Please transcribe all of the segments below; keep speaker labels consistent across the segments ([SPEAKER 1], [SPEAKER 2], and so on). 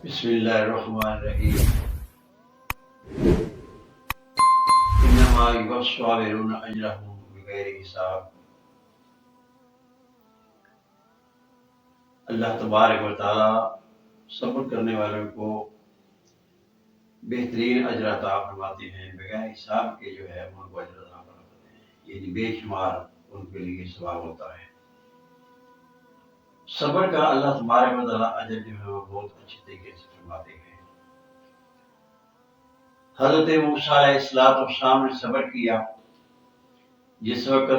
[SPEAKER 1] بسم اللہ الرحمن الرحیم انما یوفی الصابرون اجرهم بغیر حساب۔ اللہ تبارک و تعالی صبر کرنے والوں کو بہترین اجر عطا فرماتے ہیں، بغیر حساب کے جو ہے ان کو اجر عطا فرماتے ہیں، یعنی بے شمار ان کے لیے ثواب ہوتا ہے۔ صبر کا اللہ تبارک و تعالی اجر جو ہے وہ بہت اچھے طریقے سے فرماتے ہیں۔ حضرت موسیٰ علیہ السلام نے صبر کیا جس وقت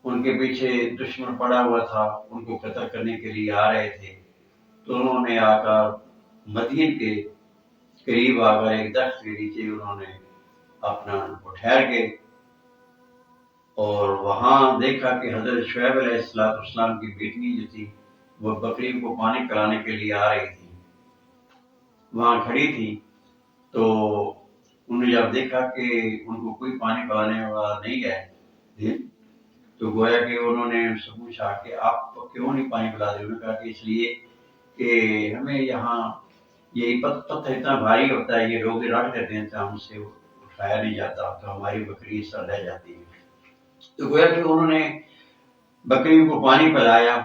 [SPEAKER 1] ان کے پیچھے دشمن پڑا ہوا تھا، ان کو قتل کرنے کے لیے آ رہے تھے، تو انہوں نے آ کر مدین کے قریب آ کر ایک درخت کے نیچے انہوں نے اپنا ٹھہر گئے اور وہاں دیکھا کہ حضرت شعیب علیہ السلام کی بیٹی جو تھی وہ بکری کو پانی پلانے کے لیے آ رہی تھی، وہاں کھڑی تھی۔ تو انہوں نے جب دیکھا کہ ان کو کوئی پانی پلانے والا نہیں ہے تو گویا کہ انہوں نے ان سے پوچھا کہ آپ کیوں نہیں پانی پلاتے؟ انہوں نے کہا کہ اس لیے کہ ہمیں یہاں یہ پتھر اتنا بھاری ہوتا ہے، یہ لوگ رکھ دیتے ہیں تو ہم سے اٹھایا نہیں جاتا، تو ہماری بکری اس طرح رہ جاتی ہے۔ تو گویا کہ انہوں نے بکری کو پانی پلایا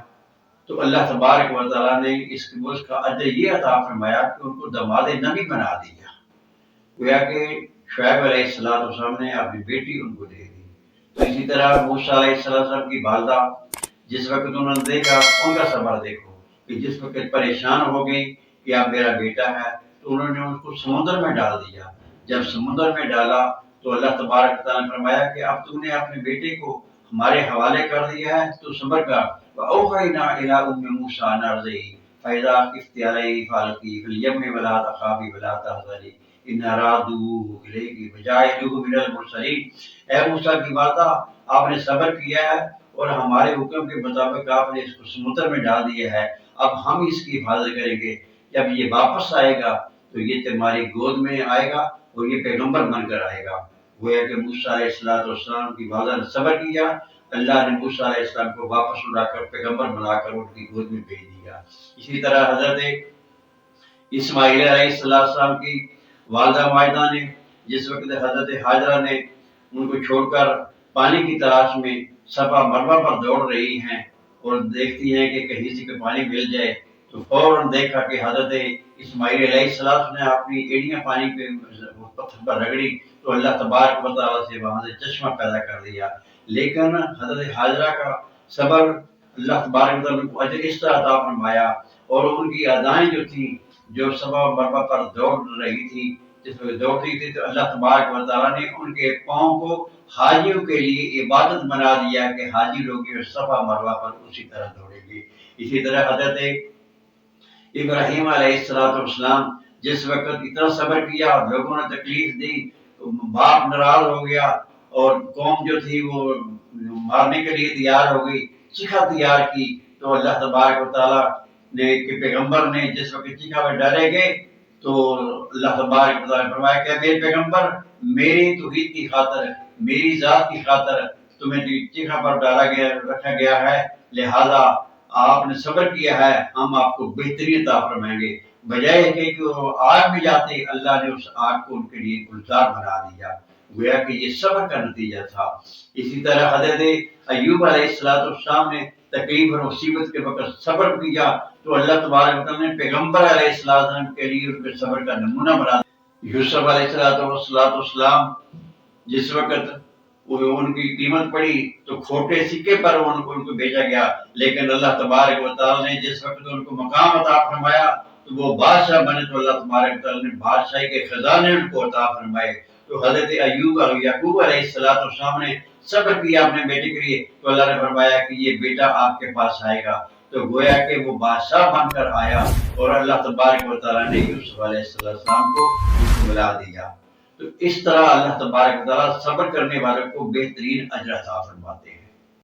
[SPEAKER 1] تو اللہ تبارک و تعالیٰ نے اس کا اجر یہ عطا فرمایا کہ ان کو دماد نبی بنا دیا۔ گویا کہ شعیب علیہ السلام نے اپنی بیٹی ان کو دے دی۔ تو اسی طرح موسیٰ علیہ السلام کی والدہ جس وقت انہوں نے دیکھا، ان کا صبر دیکھو کہ جس وقت پریشان ہو گئی کہ اب میرا بیٹا ہے تو انہوں نے ان کو سمندر میں ڈال دیا۔ جب سمندر میں ڈالا تو اللہ تبارک تعالیٰ نے فرمایا کہ اب تم نے اپنے بیٹے کو ہمارے حوالے کر دیا ہے تو صبر کر۔ وَأَوْحَيْنَا إِلَىٰ أُمِّ مُوسَىٰ أَنْ أَرْضِعِيهِ فَإِذَا خِفْتِ عَلَيْهِ فَأَلْقِيهِ فِي الْيَمِّ وَلَا تَخَافِي وَلَا تَحْزَنِي إِنَّا رَادُوهُ إِلَيْكِ وَجَاعِلُوهُ مِنَ الْمُرْسَلِينَ۔ اے موسیٰ کی والدہ، آپ نے صبر کیا ہے اور ہمارے حکم کے مطابق آپ نے اس کو سمندر میں ڈال دیا ہے، اب ہم اس کی حفاظت کریں گے۔ جب یہ واپس آئے گا تو یہ تمہاری گود میں آئے گا اور یہ پیغمبر بن کر آئے گا۔ گویا کہ موسیٰ علیہ السلام کی والدہ نے صبر کیا، اللہ نے موسیٰ علیہ السلام کو واپس اڑا کر پیغمبر بنا کر ان کی گود میں بھیج دیا۔ اسی طرح حضرت اسماعیل علیہ السلام کی والدہ ماجدہ نے جس وقت حضرت ہاجرہ نے ان کو چھوڑ کر پانی کی تلاش میں صفا مروہ پر دوڑ رہی ہیں اور دیکھتی ہیں کہ کہیں سے پانی مل جائے تو فوراً دیکھا کہ حضرت اسماعیل علیہ السلام نے اپنی ایڑیاں پانی پہ پتھر پر رگڑی تو اللہ تبارک و تعالیٰ سے وہاں سے چشمہ پیدا کر دیا۔ لیکن حضرت ہاجرہ کا صبر اللہ تبارک و تعالیٰ کو اجر اس طرح عطا فرمایا اور ان کی ادائیں جو تھیں جو صفا مروہ پر دوڑ رہی تھی، جس میں دوڑتی تھی تو اللہ تبارک و تعالیٰ نے ان کے پاؤں کو حاجیوں کے لیے عبادت بنا دیا کہ حاجی لوگ صفا مروہ پر اسی طرح دوڑیں گے۔ اسی طرح حضرت ابراہیم علیہ السلام جس وقت اتنا صبر کیا اور لوگوں نے تکلیف دی تو باپ ناراض ہو گیا اور قوم جو تھی وہ مارنے کے لیے تیار ہو گئی، چیخا تیار کی تو اللہ تبارک و تعالیٰ نے کہ پیغمبر نے جس وقت چیخا میں ڈرے گئے تو اللہ تبارک و تعالیٰ نے فرمایا کہ میرے پیغمبر، میری توحید کی خاطر، میری ذات کی خاطر تمہیں چیخا پر رکھا گیا ہے، لہذا آپ نے صبر کیا ہے، ہم آپ کو بہترین عطا فرمائیں گے۔ بجائے کہ وہ آگ میں جاتے، اللہ نے اس آگ کو ان کے لیے گلزار بنا دیا۔ گویا کہ یہ صبر کا نتیجہ تھا۔ اسی طرح حضرت ایوب علیہ السلام نے تکلیف اور مصیبت کے وقت صبر کیا تو اللہ تبارک و تعالیٰ نے پیغمبر علیہ السلام کے لیے ان کے صبر کا نمونہ بنا دیا۔ یوسف علیہ السلام جس وقت ان کی قیمت پڑی تو کھوٹے سکے پر ان کو بھیجا گیا، لیکن اللہ تبارک و تعالیٰ نے جس وقت ان کو مقام عطا فرمایا تو وہ بادشاہ بنے تو اللہ تبارک و تعالیٰ نے بادشاہی کے خزانے ان کو عطا فرمائے۔ تو حضرت ایوب اور یعقوب علیہ السلام نے صبر کیا اپنے بیٹے کے لیے تو اللہ نے فرمایا کہ یہ بیٹا آپ کے پاس آئے گا، تو گویا کہ وہ بادشاہ بن کر آیا اور اللہ تبارک و تعالیٰ نے یوسف علیہ السلام کو بلا دیا۔ تو اس طرح اللہ تبارک و تعالیٰ صبر کرنے والوں کو بہترین اجر عطا فرماتے ہیں۔